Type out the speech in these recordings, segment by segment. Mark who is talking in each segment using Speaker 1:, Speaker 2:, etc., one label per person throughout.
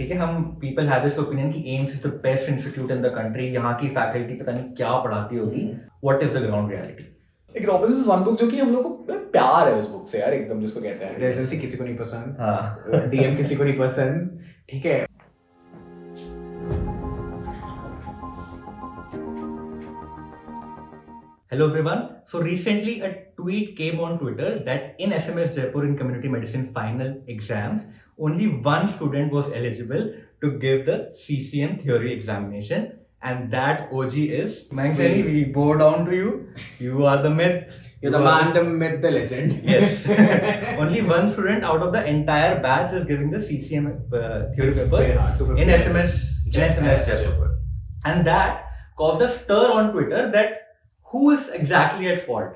Speaker 1: ठीक है, हम पीपल हैव दिस ओपिनियन कि AIIMS is the best institute in the country, यहाँ की फैकल्टी पता नहीं क्या पढ़ाती होगी. What is the ground reality?
Speaker 2: एक रॉबिन्स इज वन बुक जो कि हम लोग को प्यार है उस बुक से यार, एकदम जिसको कहते हैं रेजिडेंसी किसी को नहीं पसंद, डीएम किसी को नहीं पसंद, ठीक है.
Speaker 1: Hello everyone. So recently a tweet came on Twitter that in SMS Jaipur in community medicine final exams, only one student was eligible to give the CCM theory examination, and that OG is Mankani. We bow down to you. You are the myth.
Speaker 2: You're the man, the myth, the legend.
Speaker 1: Yes. Only one student out of the entire batch is giving the CCM theory paper in SMS Jaipur, and that caused a stir on Twitter that who is exactly at fault?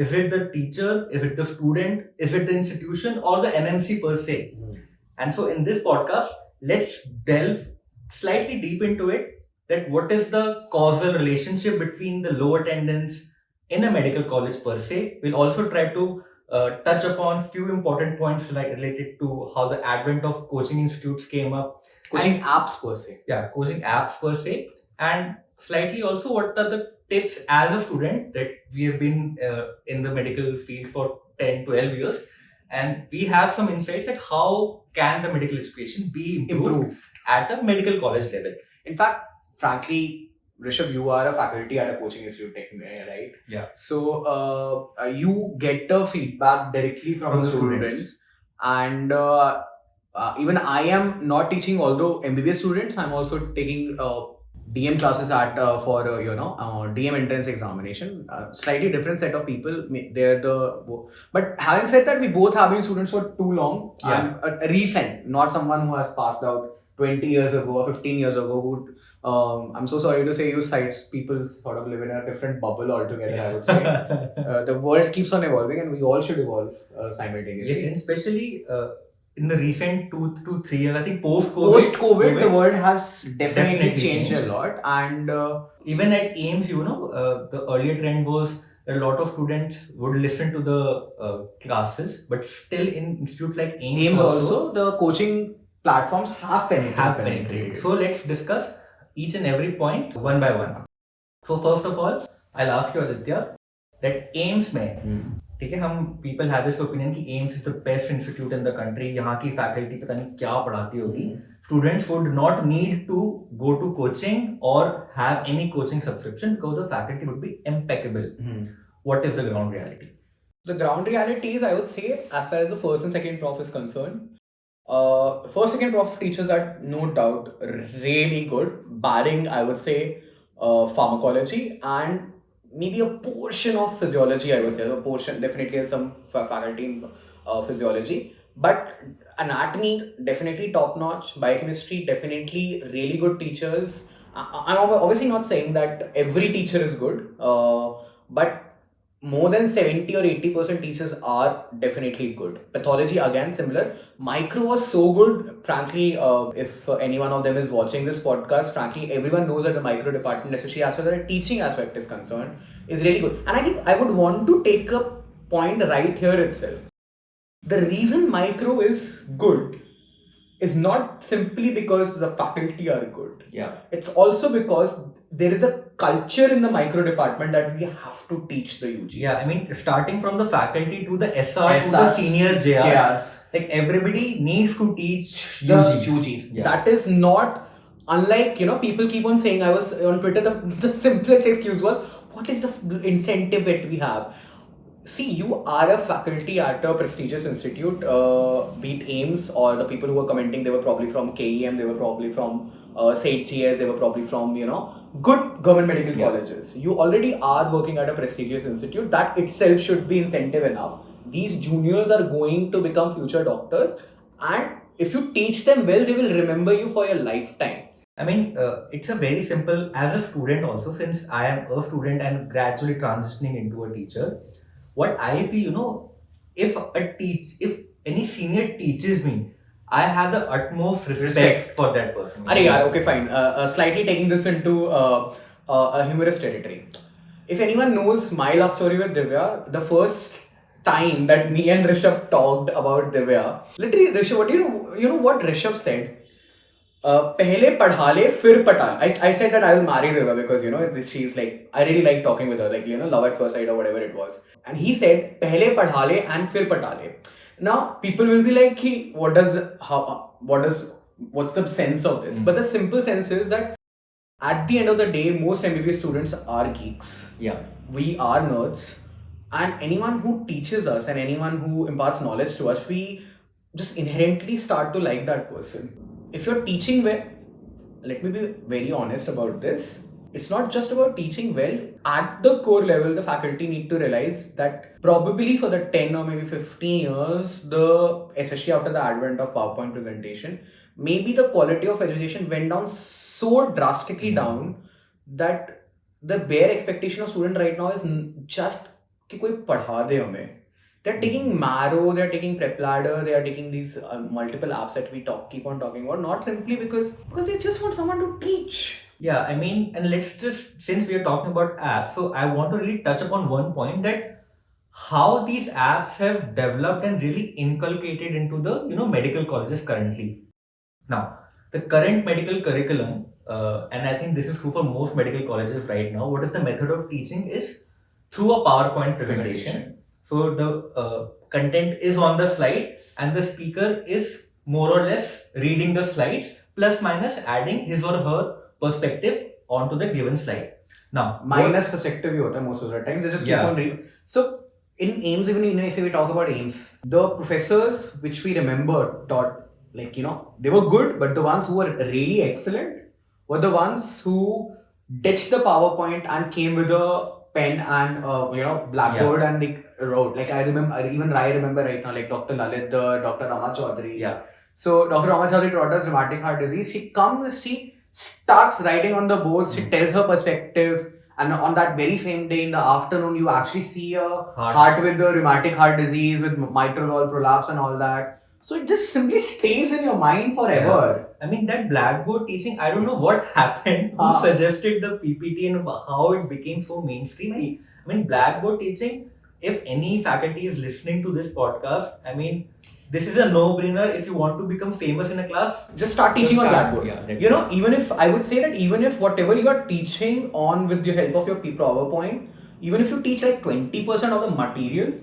Speaker 1: Is it the teacher? Is it the student? Is it the institution or the NMC per se? And so in this podcast, let's delve slightly deep into it, that what is the causal relationship between the low attendance in a medical college per se. We'll also try to touch upon few important points related to how the advent of coaching institutes came up.
Speaker 2: Coaching apps per se.
Speaker 1: Yeah, coaching apps per se. And slightly also what are the tips as a student, that we have been in the medical field for 10-12 years, and we have some insights at how can the medical education be improved at a medical college level.
Speaker 2: In fact, frankly, Rishabh, you are a faculty at a coaching institute, right?
Speaker 1: Yeah.
Speaker 2: So you get the feedback directly from the students. And even I am not teaching, although MBBS students, I'm also taking DM classes at for DM entrance examination. Slightly different set of people. But having said that, we both have been students for too long.
Speaker 1: Yeah.
Speaker 2: I'm recent, not someone who has passed out 20 years ago or 15 years ago. Who I'm so sorry to say, you sites people sort of live in a different bubble altogether. I would say the world keeps on evolving, and we all should evolve simultaneously.
Speaker 1: Yes, and especially in the recent 2 to 3 years, I think post-COVID,
Speaker 2: the world has definitely changed a lot. And
Speaker 1: even at AIMS, the earlier trend was that a lot of students would listen to the classes, but still in institutes like AIMS
Speaker 2: also the coaching platforms have penetrated.
Speaker 1: So let's discuss each and every point one by one. So first of all, I'll ask you, Aditya, that AIMS में, ठीक है, हम people have this opinion कि AIIMS is the best institute in the country, यहाँ की faculty पता नहीं क्या पढ़ाती होगी. Students would not need to go to coaching और have any coaching subscription because the faculty would be impeccable. What is the ground reality?
Speaker 2: The ground reality is, I would say, as far as the first and second prof is concerned, first second prof teachers are no doubt really good, barring, I would say, pharmacology and maybe a portion of physiology. I would say a portion definitely has some faculty in physiology, but anatomy definitely top notch, biochemistry definitely really good teachers. I'm obviously not saying that every teacher is good, but more than 70 or 80% teachers are definitely good. Pathology again similar. Micro was so good, frankly. If any one of them is watching this podcast, frankly, everyone knows that the micro department, especially as far as the teaching aspect is concerned, is really good. And I think I would want to take a point right here itself. The reason micro is good is not simply because the faculty are good.
Speaker 1: Yeah.
Speaker 2: It's also because there is a culture in the micro department that we have to teach the UGs.
Speaker 1: Yeah, I mean, starting from the faculty to the SR to the senior JRs, like everybody needs to teach
Speaker 2: the
Speaker 1: UGs.
Speaker 2: Yeah. That is not unlike, people keep on saying, I was on Twitter, the simplest excuse was, what is the incentive that we have? See, you are a faculty at a prestigious institute, be it AIMS, or the people who were commenting, they were probably from KEM, they were probably from SAIT-GS, they were probably from, good government medical colleges. You already are working at a prestigious institute. That itself should be incentive enough. These juniors are going to become future doctors, and if you teach them well, they will remember you for your lifetime.
Speaker 1: I mean, it's a very simple, as a student also, since I am a student and gradually transitioning into a teacher, what I feel, if any senior teaches me, I have the utmost respect for that person.
Speaker 2: Okay, fine. Slightly taking this into a humorous territory. If anyone knows my love story with Divya, the first time that me and Rishabh talked about Divya, literally, Rishabh, what Rishabh said? पहले पढ़ा ले फिर पटा. I said that I will marry Riva because she's like, I really like talking with her, like love at first sight or whatever it was. And he said पहले पढ़ा ले and फिर पटा ले. Now people will be like, what's the sense of this? But the simple sense is that at the end of the day, most MBBS students are geeks.
Speaker 1: Yeah.
Speaker 2: We are nerds. And anyone who teaches us and anyone who imparts knowledge to us, we just inherently start to like that person. If you're teaching well, let me be very honest about this. It's not just about teaching well. At the core level, the faculty need to realize that probably for the 10 or maybe 15 years, especially after the advent of PowerPoint presentation, maybe the quality of education went down so drastically down that the bare expectation of student right now is just कि कोई पढ़ा दे हमें. They're taking Marrow, they're taking PrepLadder, they are taking these multiple apps that we keep on talking about, not simply because they just want someone to teach.
Speaker 1: Yeah, I mean, and let's just, since we are talking about apps, so I want to really touch upon one point, that how these apps have developed and really inculcated into the medical colleges currently. Now, the current medical curriculum, and I think this is true for most medical colleges right now, what is the method of teaching is through a PowerPoint presentation. So the content is on the slide and the speaker is more or less reading the slides, plus minus adding his or her perspective onto the given slide. Now,
Speaker 2: minus perspective ही होता है most of the time. They just keep on reading. So in AIMS, even if we talk about AIMS, the professors which we remember taught, they were good, but the ones who were really excellent were the ones who ditched the PowerPoint and came with a pen and blackboard and they wrote. Like I remember right now, like Dr. Lalit, Dr. Rama Chaudhary.
Speaker 1: Yeah.
Speaker 2: So Dr. Rama Chaudhary taught us rheumatic heart disease. She starts writing on the board. She tells her perspective, and on that very same day in the afternoon, you actually see a heart with the rheumatic heart disease, with mitral valve prolapse and all that. So it just simply stays in your mind forever.
Speaker 1: Yeah. I mean, that blackboard teaching, I don't know what happened, who suggested the PPT and how it became so mainstream. I mean, blackboard teaching, if any faculty is listening to this podcast, I mean, this is a no-brainer. If you want to become famous in a class,
Speaker 2: just start teaching on blackboard.
Speaker 1: Yeah,
Speaker 2: even if I would say that even if whatever you are teaching on with the help of your PowerPoint, even if you teach like 20% of the material,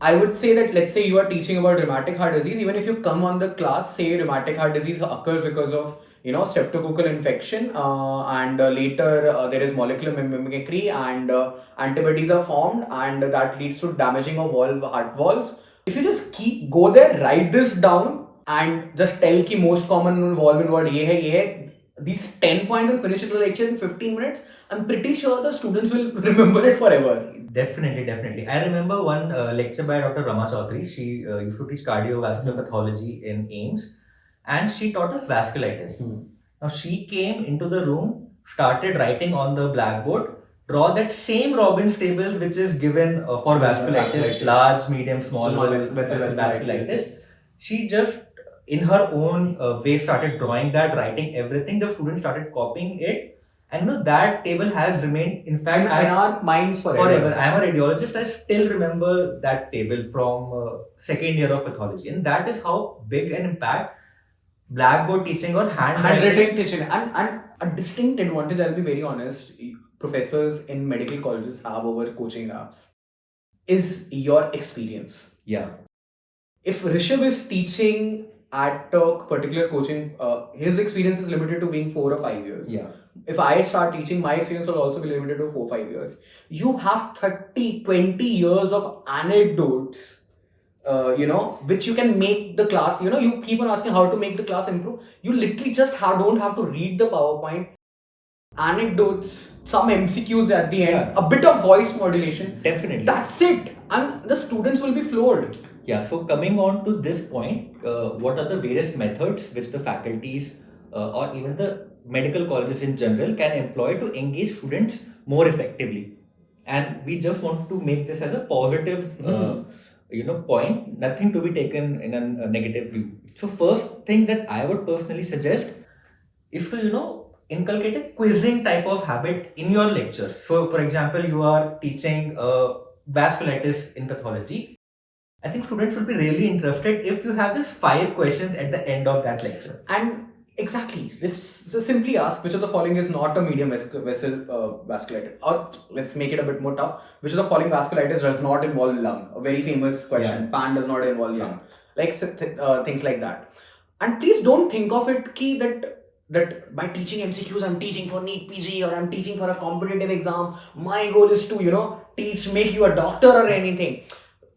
Speaker 2: I would say that, let's say you are teaching about rheumatic heart disease, even if you come on the class, say rheumatic heart disease occurs because of streptococcal infection, and later there is molecular mimicry and antibodies are formed and that leads to damaging of heart valves. If you just go there, write this down and just tell ki most common valve involved ye hai, these 10 points and finish the lecture in 15 minutes, I'm pretty sure the students will remember it forever.
Speaker 1: Definitely. I remember one lecture by Dr. Rama Chaudhary. She used to teach cardiovascular pathology in AIMS, and she taught us vasculitis. Now she came into the room, started writing on the blackboard, draw that same Robbins table which is given for vasculitis, large, medium, small vasculitis. She just in her own way started drawing that, writing everything. The students started copying it, and that table has remained, in fact,
Speaker 2: in our minds forever.
Speaker 1: I am a radiologist. I still remember that table from second year of pathology, and that is how big an impact blackboard teaching or handwriting
Speaker 2: teaching, and a distinct advantage, I'll be very honest, professors in medical colleges have over coaching apps is your experience.
Speaker 1: Yeah.
Speaker 2: If Rishabh is teaching at a particular coaching, his experience is limited to being 4 or 5 years.
Speaker 1: Yeah.
Speaker 2: If I start teaching, my experience will also be limited to 4 or 5 years. You have 30, 20 years of anecdotes, which you can make the class, you keep on asking how to make the class improve. You literally just don't have to read the PowerPoint. Anecdotes, some MCQs at the end, a bit of voice modulation.
Speaker 1: Definitely.
Speaker 2: That's it. And the students will be floored.
Speaker 1: Yeah, so coming on to this point, what are the various methods which the faculties or even the medical colleges in general can employ to engage students more effectively? And we just want to make this as a positive point, nothing to be taken in a negative view. So first thing that I would personally suggest is to inculcate a quizzing type of habit in your lectures. So for example, you are teaching vasculitis in pathology. I think students should be really interested if you have just 5 questions at the end of that lecture.
Speaker 2: And Exactly. Let's just simply ask which of the following is not a medium vessel vasculitis, or let's make it a bit more tough. Which of the following vasculitis does not involve lung? A very famous question. Pan does not involve lung. Like things like that. And please don't think of it key that by teaching MCQs I'm teaching for NEET PG or I'm teaching for a competitive exam. My goal is to make you a doctor or anything.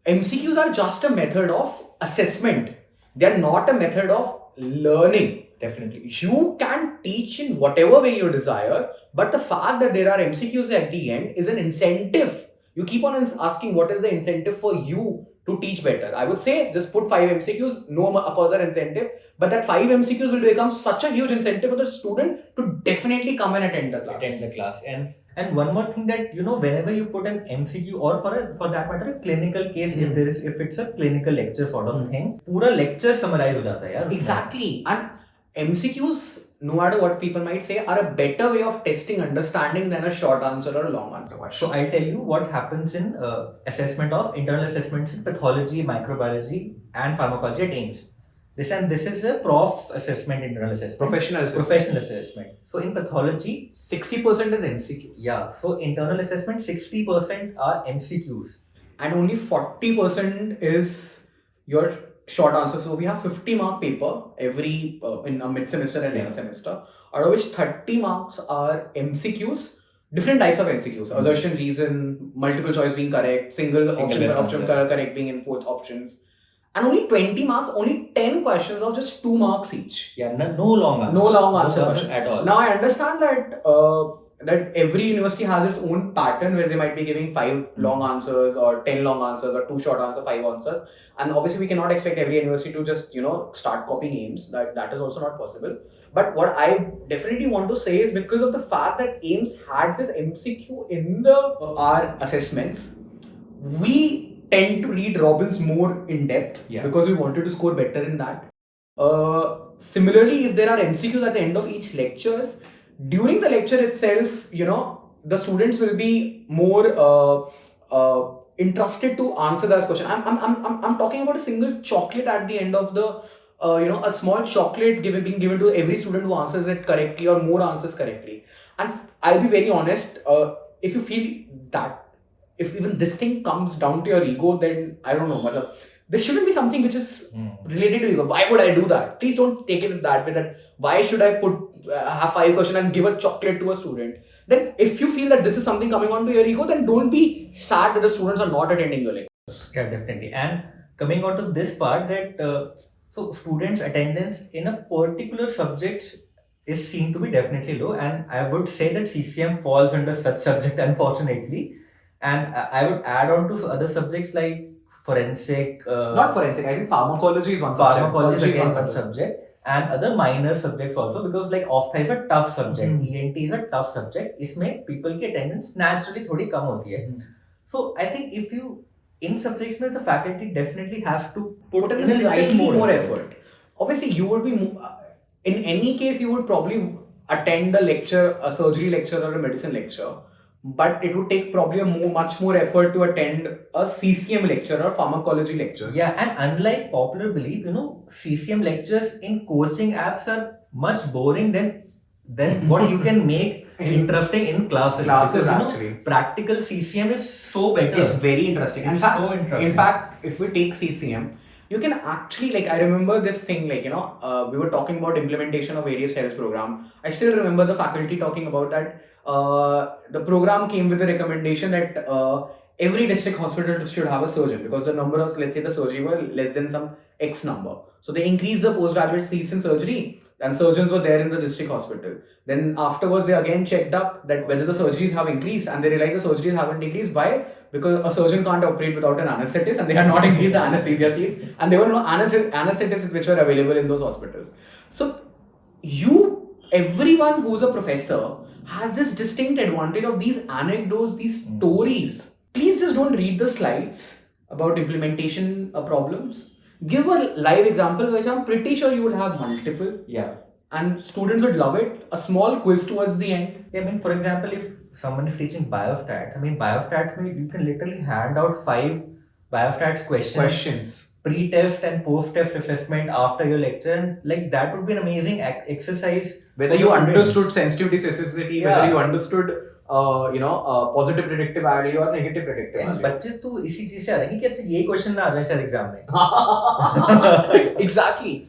Speaker 2: MCQs are just a method of assessment. They are not a method of learning. Definitely. You can teach in whatever way you desire, but the fact that there are MCQs at the end is an incentive. You keep on asking what is the incentive for you to teach better. I would say just put 5 MCQs, no further incentive, but that 5 MCQs will become such a huge incentive for the student to definitely come and attend the class.
Speaker 1: And one more thing that whenever you put an MCQ or for that matter a clinical case, if it's a clinical lecture sort of thing, पूरा lecture summarize हो जाता है यार.
Speaker 2: Exactly. And MCQs, no matter what people might say, are a better way of testing understanding than a short answer or a long answer question.
Speaker 1: So I'll tell you what happens in internal assessments in pathology, microbiology, and pharmacology at AIIMS. This is the prof assessment, internal assessment.
Speaker 2: Professional
Speaker 1: assessment. So in pathology,
Speaker 2: 60% is MCQs.
Speaker 1: Yeah. So internal assessment, 60% are MCQs.
Speaker 2: And only 40% is your short answer. So we have 50-mark paper every in a mid-semester and end semester, out of which 30 marks are MCQs. Different types of MCQs. Assertion, reason, multiple choice being correct, single option correct being in 4 options. And only 20 marks, only 10 questions of just 2 marks each.
Speaker 1: Yeah, no long answer.
Speaker 2: No long answer question
Speaker 1: at all.
Speaker 2: Now I understand that that every university has its own pattern where they might be giving 5 long answers or 10 long answers or 2 short answers, 5 answers. And obviously we cannot expect every university to just, start copying AIIMS. That is also not possible. But what I definitely want to say is because of the fact that AIIMS had this MCQ in our assessments, we tend to read Robbins more in depth because we wanted to score better in that. Similarly, if there are MCQs at the end of each lectures, during the lecture itself, the students will be more interested to answer that question. I'm talking about a single chocolate at the end of the a small chocolate being given to every student who answers it correctly or more answers correctly. And I'll be very honest, if you feel that if even this thing comes down to your ego, then I don't know. This shouldn't be something which is related to ego. Why would I do that? Please don't take it that way. That why should I have 5 questions and give a chocolate to a student? Then if you feel that this is something coming onto your ego, then don't be sad that the students are not attending your lectures.
Speaker 1: Yeah, definitely. And coming on to this part that so students' attendance in a particular subject is seen to be definitely low, and I would say that CCM falls under such subject, unfortunately. And I would add on to other subjects like forensic.
Speaker 2: Not forensic. I think pharmacology is one subject.
Speaker 1: Pharmacology is again one subject, and other minor subjects also, because like ophtha is a tough subject. ENT is a tough subject. इसमें people की attendance naturally थोड़ी कम होती है. So I think if you in subjects में the faculty definitely has to put in
Speaker 2: slightly more effort. Obviously, you would be in any case you would probably attend a lecture, a surgery lecture or a medicine lecture. But it would take probably much more effort to attend a CCM lecture or pharmacology lecture.
Speaker 1: Yeah, and unlike popular belief, CCM lectures in coaching apps are much boring than what you can make interesting in classes.
Speaker 2: Because, actually,
Speaker 1: practical CCM is so better.
Speaker 2: It's very interesting. In fact, if we take CCM, you can actually, I remember this thing, we were talking about implementation of various health program. I still remember the faculty talking about that. The program came with a recommendation that every district hospital should have a surgeon because the number of, let's say, the surgery were less than some X number. So they increased the postgraduate seats in surgery and surgeons were there in the district hospital. Then afterwards, they again checked up that whether the surgeries have increased and they realized the surgeries haven't increased. Why? Because a surgeon can't operate without an anesthetist and they had not increased the anesthesia seats and there were no anesthetists which were available in those hospitals. So everyone who's a professor has this distinct advantage of these anecdotes, these stories. Please just don't read the slides about implementation problems. Give a live example, which I'm pretty sure you would have multiple.
Speaker 1: Yeah.
Speaker 2: And students would love it. A small quiz towards the end.
Speaker 1: Yeah, for example, if someone is teaching biostat, biostat, you can literally hand out 5 biostats questions, pre-test and post-test assessment after your lecture, and like that would be an amazing exercise.
Speaker 2: Whether you understood sensitivity, specificity, whether you understood positive predictive value or negative predictive value.
Speaker 1: बच्चे तो इसी चीज से आ रहे हैं कि अच्छा ये क्वेश्चन ना आ जाए शायद एग्जाम में.
Speaker 2: Exactly.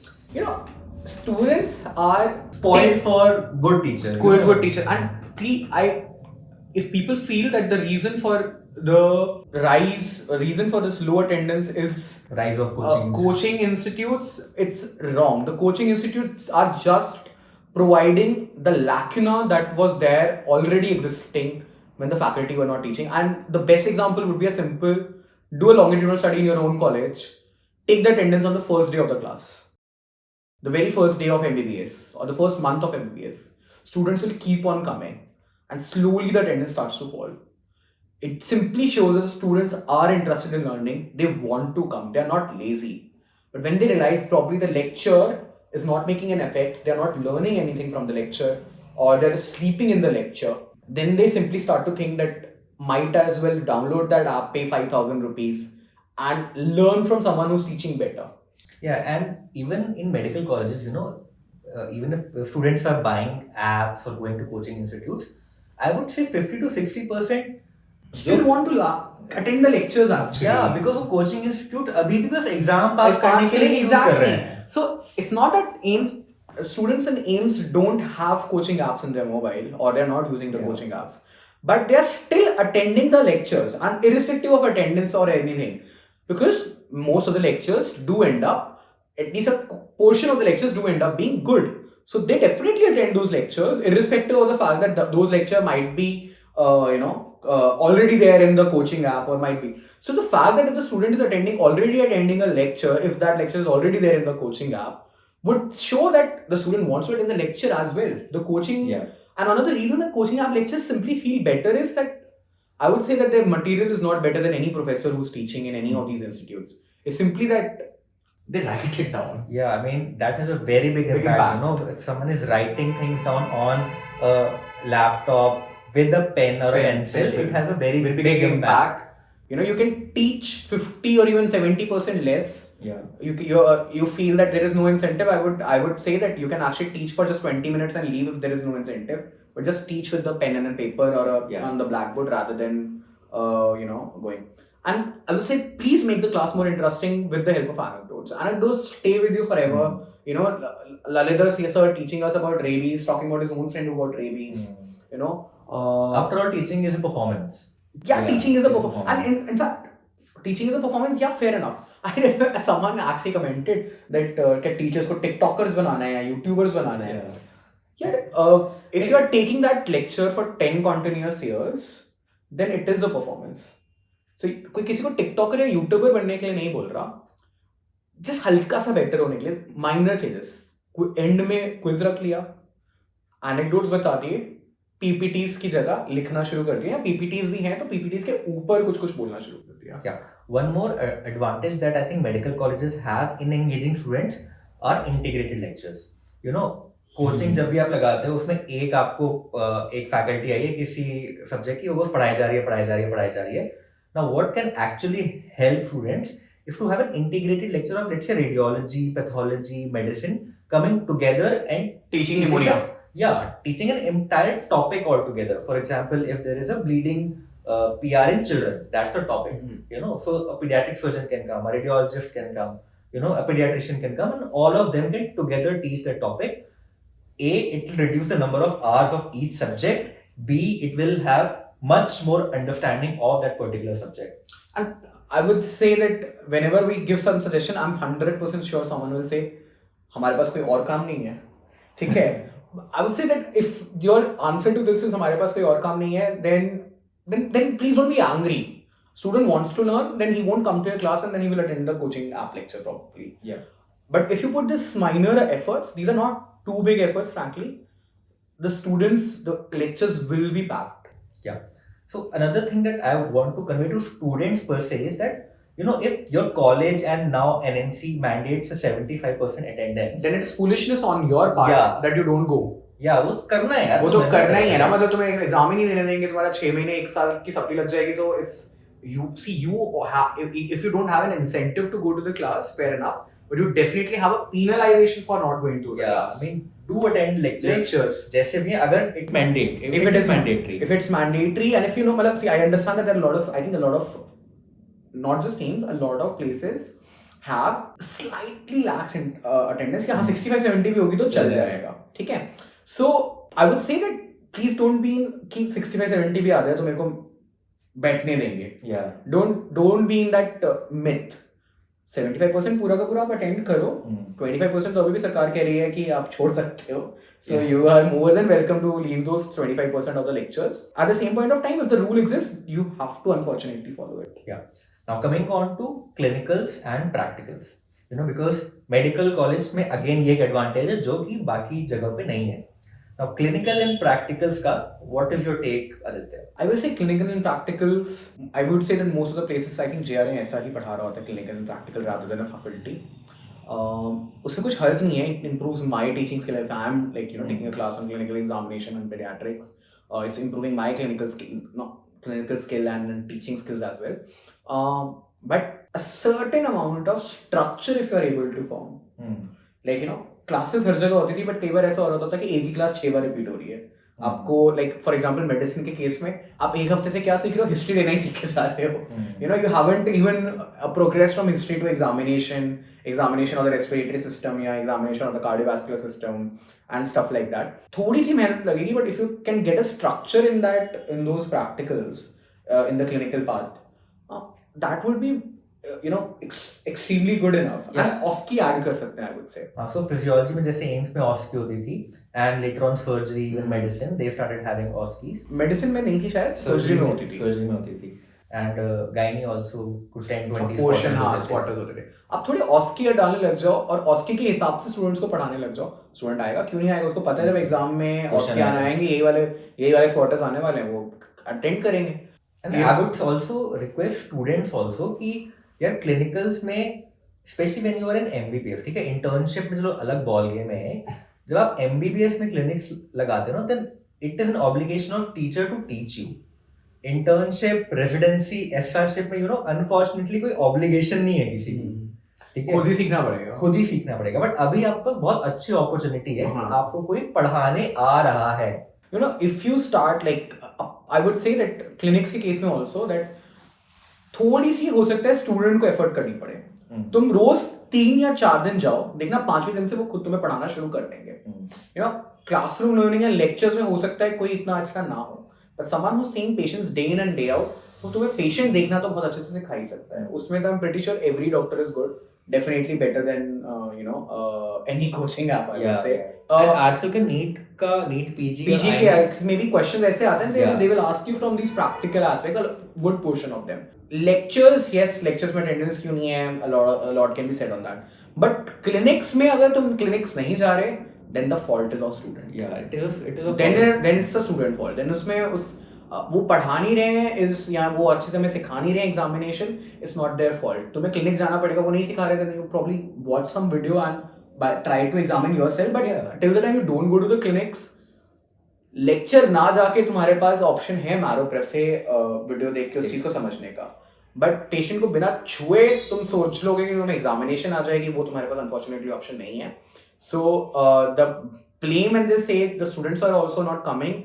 Speaker 2: Students are
Speaker 1: spoiled for good teacher.
Speaker 2: Good teacher. And if people feel that the reason for this low attendance is
Speaker 1: rise of
Speaker 2: coaching institutes, it's wrong. The coaching institutes are just providing the lacuna that was there already existing when the faculty were not teaching. And the best example would be a simple: do a longitudinal study in your own college, take the attendance on the first day of the class, the very first day of MBBS or the first month of MBBS. Students will keep on coming and slowly the attendance starts to fall. It simply shows that the students are interested in learning. They want to come. They are not lazy. But when they realize probably the lecture is not making an effect, they are not learning anything from the lecture, or they're just sleeping in the lecture, then they simply start to think that might as well download that app, pay 5,000 rupees and learn from someone who's teaching better.
Speaker 1: Yeah, and even in medical colleges, even if students are buying apps or going to coaching institutes, I would say 50 to 60%
Speaker 2: still want to attend the lectures actually.
Speaker 1: Yeah, because of coaching institute अभी भी बस exam pass करने के लिए use कर रहे हैं.
Speaker 2: So it's not that students in AIMS don't have coaching apps in their mobile, or they're not using the coaching apps, but they're still attending the lectures, and irrespective of attendance or anything, because most of the lectures do end up, at least a portion of the lectures do end up being good. So they definitely attend those lectures, irrespective of the fact that those lectures might be, already there in the coaching app, or might be. So the fact that if the student is already attending a lecture, if that lecture is already there in the coaching app, would show that the student wants to attend the lecture as well. The coaching, and another reason that coaching app lectures simply feel better is that I would say that their material is not better than any professor who's teaching in any of these institutes. It's simply that they write it down.
Speaker 1: Yeah, I mean, that has a very big impact. If someone is writing things down on a laptop with a pen or a pencil, it has a very big impact.
Speaker 2: You can teach 50 or even 70% less.
Speaker 1: Yeah.
Speaker 2: You feel that there is no incentive. I would say that you can actually teach for just 20 minutes and leave if there is no incentive. But just teach with the pen and a paper or on the blackboard rather than going. And I would say, please make the class more interesting with the help of anecdotes. Anecdotes stay with you forever. Lalidhar sir teaching us about rabies, talking about his own friend who got rabies.
Speaker 1: After all, teaching is a performance.
Speaker 2: Teaching is a performance. And in fact, teaching is a performance, fair enough. I remember someone actually commented that teachers को TikTokers बनाना है या YouTubers बनाना है. If you are taking that lecture for 10 continuous years, then it is a performance. So कोई किसी को TikToker या YouTuber बनने के लिए नहीं बोल रहा. Just हल्का सा better होने के लिए minor changes. End में quiz रख लिया, anecdotes बता दिए, PPTs की जगह लिखना शुरू कर दिया. PPTs भी हैं तो PPTs के ऊपर कुछ बोलना शुरू कर दिया.
Speaker 1: Yeah. One more advantage that I think medical colleges have in engaging students are integrated lectures. Coaching जब भी आप लगाते हो उसमें एक आपको एक फैकल्टी आई है किसी सब्जेक्ट की, वो बस पढ़ाई जा रही है. Now what can actually help students is to have an integrated lecture of, let's say, radiology, pathology, medicine coming together and
Speaker 2: teaching pneumonia.
Speaker 1: Teaching an entire topic altogether. For example, if there is a bleeding PR in children, that's the topic. So a pediatric surgeon can come, a radiologist can come, a pediatrician can come, and all of them can together teach that topic. A, it will reduce the number of hours of each subject. B, it will have much more understanding of that particular subject.
Speaker 2: And I would say that whenever we give some suggestion, I'm 100% sure someone will say, हमारे पास कोई और काम नहीं है. ठीक है? I would say that if your answer to this is हमारे पास कोई और काम नहीं है, then please don't be angry. Student wants to learn, then he won't come to your class and then he will attend the coaching app lecture probably.
Speaker 1: Yeah.
Speaker 2: But if you put this minor efforts, these are not too big efforts, frankly, the lectures will be packed.
Speaker 1: Yeah. So another thing that I want to convey to students per se is that, if your college and now NNC mandates a 75% attendance,
Speaker 2: then it's foolishness on your part that you don't go.
Speaker 1: Yeah, वो करना है यार.
Speaker 2: वो तो करना ही है ना, मतलब तुम्हें एग्जाम ही नहीं देने देंगे, तुम्हारा 6 महीने 1 साल की सप्ली लग जाएगी, तो if you don't have an incentive to go to the class, fair enough, but you definitely have a penalization for not going to the class.
Speaker 1: I mean, do attend lectures. जैसे भी अगर it mandate,
Speaker 2: if it is
Speaker 1: mandatory,
Speaker 2: if it's mandatory, and if you know, मतलब, see, I understand that there are a lot of not just teams, a lot of places have slightly lax in attendance कि हाँ 65-70 भी होगी तो चल जाएगा, ठीक है. So I would say that please don't be in कि 65-70 भी आ जाए तो मेरे को बैठने देंगे. Don't be in that myth. 75% पूरा का पूरा आप अटेंड करो. 25% तो अभी भी सरकार कह रही है कि आप छोड़ सकते हो. So you are more than welcome to leave those 25% of the lectures. At the same point of time, if the rule exists, you have to unfortunately follow it.
Speaker 1: Now coming on to clinicals and practicals, because medical college में again ये एक advantage है जो कि बाकी जगह पे नहीं है. Now clinical and practicals का, what is your take, Aditya?
Speaker 2: I will say clinical and practicals, I would say that most of the places, I think JRA ऐसा ही पढ़ा रहा होता है clinical and practical rather than a faculty. उसमें कुछ हर्ज नहीं है. It improves my teaching skill. If I'm taking a class on clinical examination and pediatrics, it's improving my clinical skill and teaching skills as well. But a certain amount of structure if you are able to form, classes हर जगह होती थी, but कई बार ऐसा हो रहा था कि एक ही क्लास 6 बार रिपीट हो रही है. आपको फॉर एग्जांपल मेडिसिन के केस में आप एक हफ्ते से क्या सीख रहे हो, हिस्ट्री लेना ही सीख के जा रहे हो. You haven't even progress from history to examination of the respiratory system या examination of the cardiovascular system and stuff like that. थोड़ी सी मेहनत लगेगी, but if you can get a structure in those practicals in the clinical part, that would be extremely good enough. And OSCE add कर सकते हैं, I would say.
Speaker 1: So physiology में जैसे AIIMS में OSCE होती थी, and later on surgery, even medicine, they started having OSCEs.
Speaker 2: Medicine में नहीं थी शायद, surgery में होती थी.
Speaker 1: And gynae also कुछ 10-20
Speaker 2: spotters होते थे. आप थोड़े OSCE डालने लग जाओ और OSCE के हिसाब से स्टूडेंट्स को पढ़ाने लग जाओ. स्टूडेंट आएगा, क्यों नहीं आएगा, उसको पता है जब एग्जाम में OSCE आने आएंगे, यही वाले spotters आने वाले हैं, वो अटेंड करेंगे.
Speaker 1: And I would also request students also कि यार क्लिनिकल्स में specially when you are in MBBS, ठीक है, इंटर्नशिप में चलो अलग बॉल गेम है. जब आप एमबीबीएस में क्लिनिक्स लगाते हो ना, then it is an obligation of teacher to teach you. Internship, residency, SRship में अनफॉर्चुनेटली कोई ऑब्लिगेशन नहीं है किसी की, ठीक है,
Speaker 2: खुद ही सीखना पड़ेगा.
Speaker 1: बट अभी आपके पास बहुत अच्छी अपॉर्चुनिटी है कि आपको कोई पढ़ाने आ रहा है.
Speaker 2: If you start I would say that clinics के केस में ऑल्सो दैट थोड़ी सी हो सकता है स्टूडेंट को एफर्ट करनी पड़े. तुम रोज 3 या 4 दिन जाओ, देखना 5वें दिन से वो खुद तुम्हें पढ़ाना शुरू कर देंगे. क्लासरूम लर्निंग या लेक्चर्स में हो सकता है कोई इतना अच्छा ना हो, but someone who seeing patients day in and day out, वो तुम्हें पेशेंट देखना तो बहुत अच्छे से सिखा ही सकता है. उसमें तो I am pretty sure every doctor is good, definitely better than any coaching app, I would say.
Speaker 1: आजकल के नीट पीजी
Speaker 2: के मे बी क्वेश्चंस ऐसे आते हैं, they will ask you from these practical aspects, a good portion of them. Lectures, yes, lectures में attendance क्यों नहीं है, a lot can be said on that. But clinics में अगर तुम clinics नहीं जा रहे, then the fault is of student.
Speaker 1: It is
Speaker 2: then it's a student fault. Then उसमें वो पढ़ा नहीं रहे हैं या वो अच्छे से हमें सिखा नहीं रहे हैं examination, it's not their fault. तुम्हें clinics जाना पड़ेगा, वो नहीं सिखा रहे, then you probably watch some video and try to examine yourself. But till the time you don't go to the clinics, lecture ना जाके तुम्हारे पास ऑप्शन है मैरो प्रेप से वीडियो देख के उस चीज को समझने का, बट पेशेंट को बिना छुए तुम सोच लोगे कि तुम्हें एग्जामिनेशन आ जाएगी, वो तुम्हारे पास अनफॉर्चुनेटली ऑप्शन नहीं है. So the blame and this से the students are also not coming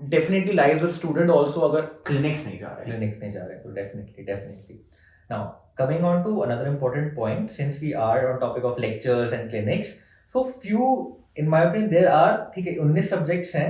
Speaker 2: definitely lies with student also अगर क्लिनिक्स नहीं जा रहे
Speaker 1: तो definitely. Now coming on to another important point, since we are on topic of lectures and clinics, so few in my opinion there are, ठीक है, 19 subjects हैं,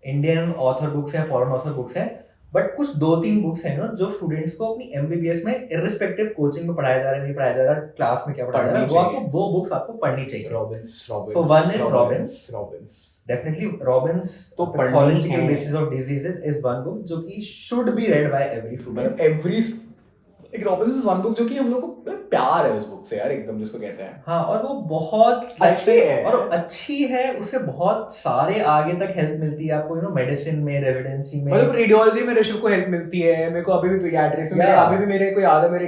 Speaker 1: Indian author books हैं, foreign author books हैं, but कुछ 2-3 books हैं ना जो students को अपनी एमबीबीएस में इररिस्पेक्टिव कोचिंग में पढ़ाया जा रहा है, नहीं पढ़ाया जा रहा, क्लास में क्या पढ़ाया जा रहा है, वो बुक्स आपको पढ़नी चाहिए. So one is Robbins. Definitely Robbins,
Speaker 2: तो
Speaker 1: Pathological Basis of Diseases is one book जो कि should be read by every student.
Speaker 2: एक रॉबिन्स इज वन बुक जो कि हम लोग को प्यार है उस बुक से यार, एकदम जिसको कहते हैं.
Speaker 1: हाँ, और वो बहुत अच्छी है, उससे बहुत सारे आगे तक हेल्प मिलती है आपको, मेडिसिन में, रेजिडेंसी में,
Speaker 2: मतलब रेडियोलॉजी में ऋषभ को हेल्प मिलती है, मेरे को अभी भी पीडियाट्रिक्स में अभी भी मेरे को याद है, मेरे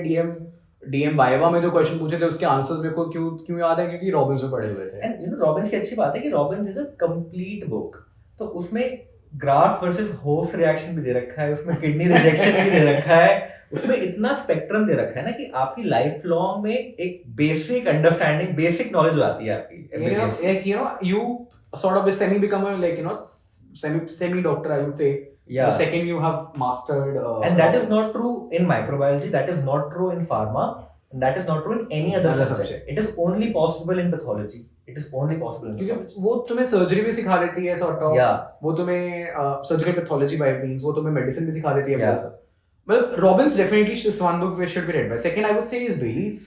Speaker 2: डीएम वाइवा में जो क्वेश्चन पूछे थे उसके आंसर्स मेरे को क्यों याद है, क्योंकि रॉबिन्स में पढ़े हुए थे.
Speaker 1: एंड रॉबिन्स की अच्छी बात है कि Robins is a complete book, तो उसमें ग्राफ्ट वर्सेस होस्ट रिएक्शन भी दे रखा है, उसमें किडनी रिजेक्शन भी दे रखा है, उसमें इतना स्पेक्ट्रम दे रखा है ना कि आपकी लाइफ लॉन्ग में एक बेसिक अंडरस्टैंडिंग, बेसिक नॉलेज हो जाती है आपकी MBBS की.
Speaker 2: like you sort of semi become a like semi doctor, I would say.
Speaker 1: Yeah.
Speaker 2: The second you have mastered.
Speaker 1: And that is not true in microbiology, that is not true in pharma, and that is not true in any other subject. It is only possible in pathology. It is only possible in pathology.
Speaker 2: क्योंकि वो तुम्हें surgery भी सिखा देती है sort of.
Speaker 1: Yeah.
Speaker 2: वो तुम्हें surgical pathology by means, वो तुम्हें मेडिसिन भी सिखा देती है.
Speaker 1: Yeah.
Speaker 2: Well, Robbins definitely is one book which should be read by. Second, I would say is Bailey's.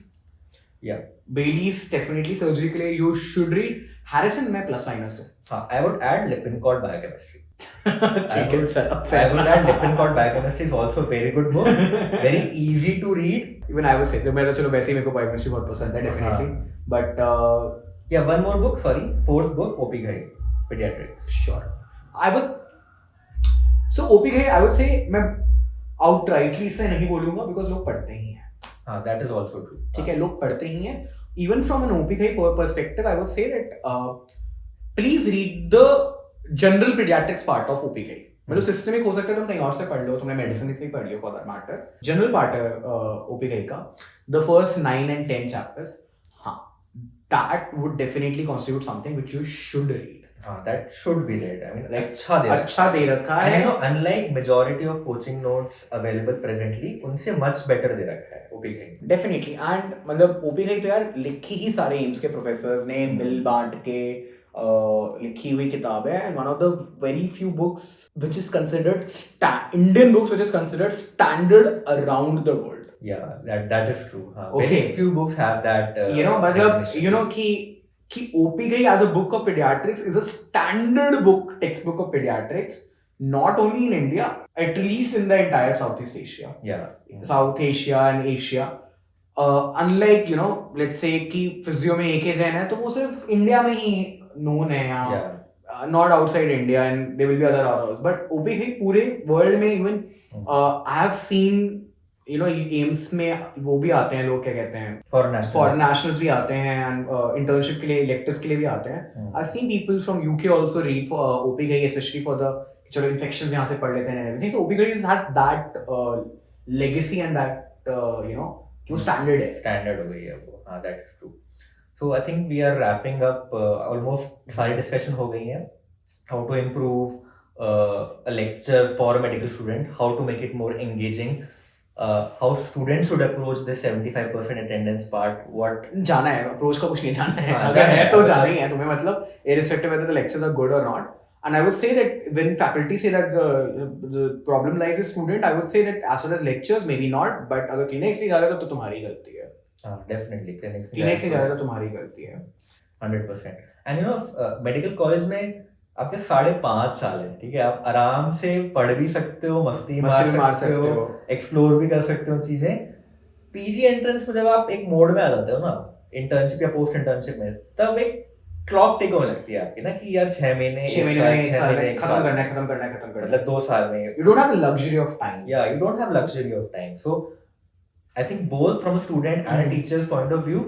Speaker 1: Yeah.
Speaker 2: Bailey's definitely surgery के लिए you should read. Harrison में plus minus हो.
Speaker 1: हाँ, I would add Lippincott Biochemistry.
Speaker 2: ठीक है sir.
Speaker 1: I would add Lippincott Biochemistry is also a very good book, very easy to read.
Speaker 2: Even I would say तो मैं तो चलो वैसे ही मेरे को बायोकेमिस्ट्री बहुत पसंद है definitely. But
Speaker 1: yeah, one more book, sorry, fourth book, OP Ghai, Pediatrics.
Speaker 2: Sure. I would. So OP Ghai, I would say मैं outrightly से नहीं बोलूँगा because लोग पढ़ते ही हैं.
Speaker 1: हाँ, that is also true.
Speaker 2: ठीक है, लोग पढ़ते ही हैं. Even from an OP Ghai perspective, I would say that please read the general pediatrics part of OP Ghai. मतलब सिस्टमिक हो सकता है, तुम कहीं और से पढ़ लो, तुमने मेडिसिन इतनी पढ़ी हो for that matter. General part है OP Ghai का, the first 9 and 10 chapters. हाँ, that would definitely constitute something which you should read.
Speaker 1: That should be read. I mean,
Speaker 2: like
Speaker 1: अच्छा
Speaker 2: दे रखा है.
Speaker 1: And you know, unlike majority of coaching notes available presently, उनसे much better दे रखा है OP Ghai.
Speaker 2: Definitely. And मतलब OP Ghai तो यार लिखी ही सारे एम्स के प्रोफेसर्स ने मिल बांट के लिखी हुई किताब है. And one of the very few books which is considered Indian books which is considered standard around the world.
Speaker 1: Yeah, that is true.
Speaker 2: Okay.
Speaker 1: Very few books have that.
Speaker 2: मतलब कि OP Ghai as a book of pediatrics is a standard book, textbook of pediatrics, not only in India, at least in the entire Southeast Asia.
Speaker 1: Yeah.
Speaker 2: South Asia and Asia. Unlike, let's say कि physio में AK Jain है, तो वो सिर्फ India में ही known है यहाँ.
Speaker 1: Yeah.
Speaker 2: Not outside India, and there will be other authors. But OP Ghai पूरे world में even I have seen AIIMS में वो भी आते हैं लोग, क्या कहते हैं, फॉरेन नेशनल्स भी आते हैं एंड इंटर्नशिप के लिए, इलेक्टिव्स के लिए भी आते हैं. I seen people from UK also read for OP Ghai, specially for the चलो इन्फेक्शंस यहाँ से पढ़ लेते हैं everything. So OP Ghai has that legacy and that वो स्टैंडर्ड
Speaker 1: हो गई है वो. हाँ, that is true. So I think we are wrapping up. Almost सारी डिस्कशन हो गई है. How to improve a lecture for a medical student, how to make it more engaging, how students should approach this 75% attendance part. What
Speaker 2: जाना है, approach का कुछ नहीं जाना है. अगर है तो जाना ही है तुम्हें, मतलब irrespective whether the lectures are good or not. And I would say that when faculty say that the problem lies with student, I would say that as far as lectures maybe not, but अगर clinics नहीं जा रहे तो तुम्हारी गलती है.
Speaker 1: Definitely clinics
Speaker 2: नहीं जा रहे तो तुम्हारी गलती है.
Speaker 1: 100%. And medical college में आपके 5.5 साल है, ठीक है, आप आराम से पढ़ भी सकते हो, मस्ती मार सकते हो, एक्सप्लोर भी कर सकते हो चीजें. पीजी एंट्रेंस में जब आप एक मोड में आ जाते हो ना, इंटर्नशिप या पोस्ट इंटर्नशिप में, तब एक क्लॉक टिक होने लगती है आपकी ना कि यार 6 महीने
Speaker 2: खत्म करना है,
Speaker 1: मतलब 2 साल में
Speaker 2: you don't have the luxury of time.
Speaker 1: Yeah, you don't have luxury of time. So I think both from a student and a teacher's point of view,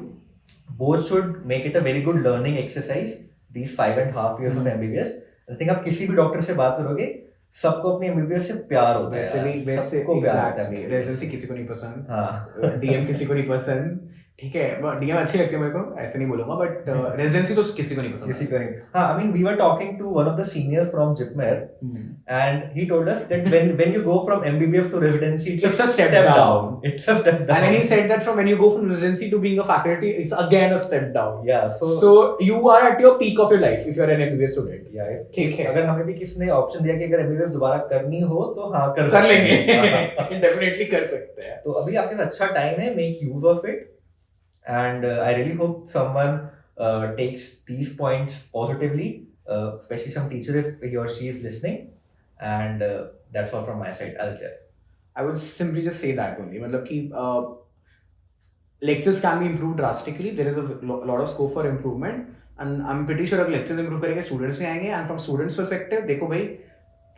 Speaker 1: both should make it a very good learning exercise, these 5.5 years of MBBS. I think आप किसी भी doctor से बात करोगे, सबको अपनी MBBS से प्यार होता है.
Speaker 2: वैसे एग्जैक्टली. रेजिडेंसी किसी को नहीं पसंद, DM किसी को नहीं पसंद, ठीक है. DM अच्छी लगती है मेरे को, ऐसे नहीं बोलूंगा, बट रेजिडेंसी तो किसी को नहीं पसंद.
Speaker 1: किसी को नहीं. हाँ, I mean we were talking to one of the seniors from Jipmer, and he told us that when you go from MBBS to residency,
Speaker 2: it's a step down.
Speaker 1: It's a step down.
Speaker 2: And then he said that from when you go from residency to being a faculty, it's again a step down.
Speaker 1: Yeah.
Speaker 2: So you are at your peak of your life if you are an MBBS student.
Speaker 1: Yeah.
Speaker 2: ठीक है.
Speaker 1: अगर हमें भी किसी ने option दिया कि अगर MBBS दोबारा करनी हो तो हाँ कर
Speaker 2: लेंगे. Definitely कर सकते हैं.
Speaker 1: तो अभी आपके पास अच्छा टाइम है, make use of it. And I really hope someone takes these points positively, especially some teacher if he or she is listening. And that's all from my side.
Speaker 2: I would simply just say that only. मतलब कि lectures can be improved drastically. There is a lot of scope for improvement. And I'm pretty sure अगर lectures improve करेंगे, students भी आएंगे. And from students perspective, देखो भाई,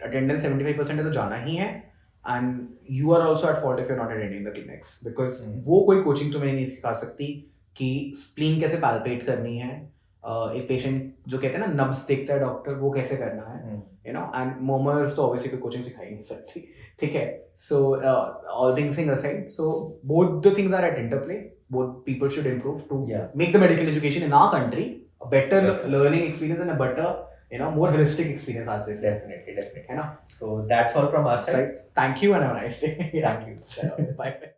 Speaker 2: attendance 75% है तो जाना ही है. And you are also at fault if you're not attending the clinics, because वो कोई कोचिंग तुम्हें नहीं सिखा सकती कि स्प्लीन कैसे पैल्पेट करनी है. एक पेशेंट जो कहते हैं ना नब्स देखता है डॉक्टर, वो कैसे करना है. and momers तो obviously कोई coaching सिखा ही नहीं सकती, ठीक है? So all things thing aside, so both the things are at interplay. Both people should improve to make the medical education in our country a better learning experience and a better, more holistic experience, as they say.
Speaker 1: Definitely. So that's all from our side.
Speaker 2: Thank you and have a nice day.
Speaker 1: Thank you.
Speaker 2: Bye.